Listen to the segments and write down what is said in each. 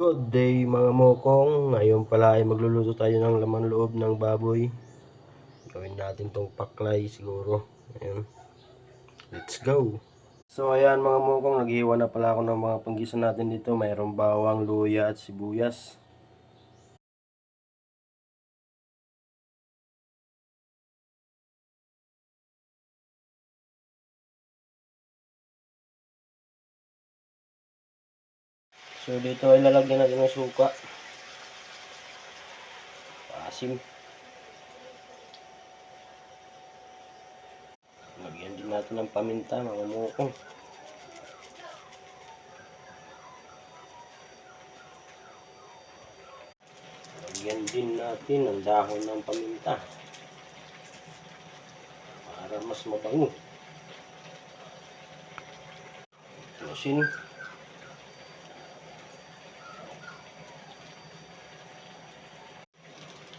Good day mga mokong, ngayon pala ay magluluto tayo ng laman loob ng baboy. Gawin natin tong paklay siguro. Ayun. Let's go! So ayan mga mokong, naghiwa na pala ako ng mga panggisa natin dito. Mayroong bawang, luya at sibuyas. So dito ay lalagyan natin ng suka, asim. Lagyan din natin ng paminta mga mokong. Lagyan din natin ang dahon ng paminta para mas mabango. Asin.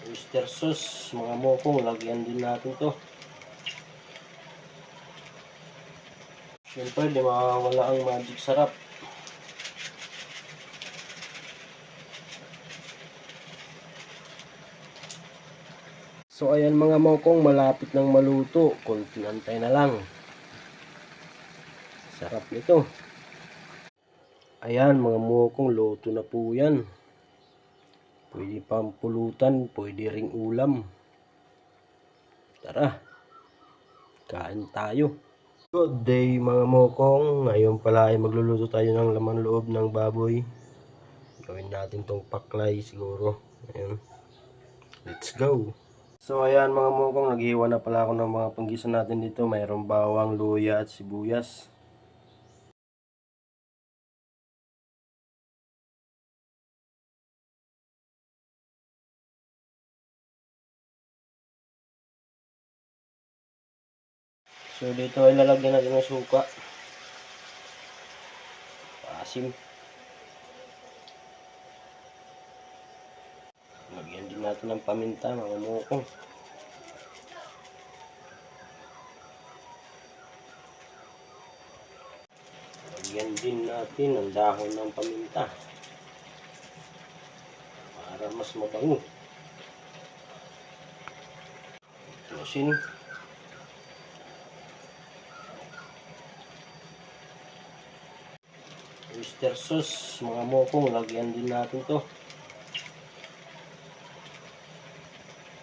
Oyster sauce mga mokong, lagyan din natin to. Siyempre di mawawala ang magic sarap. So ayan mga mokong, malapit nang maluto, konting antay na lang. Sarap nito. Ayan mga mokong, luto na po yan. Pwede pang pulutan, pwede ring ulam. Tara, kain tayo. Good day mga mokong, ngayon pala ay magluluto tayo ng laman loob ng baboy. Gawin natin tong paklay siguro. Ayun. Let's go! So ayan mga mokong, naghiwa na pala ako ng mga panggisa natin dito. Mayroong bawang, luya at sibuyas. So dito ay lalagyan natin ng suka, asim. Lagyan din natin ng paminta mga mokong. Lagyan din natin ang dahon ng paminta para mas mabango. Asin. Oyster sauce mga mokong, lagyan din natin to.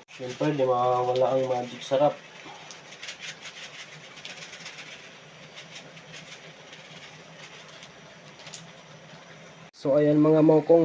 Siyempre di mawawala ang magic sarap. So ayan mga mokong,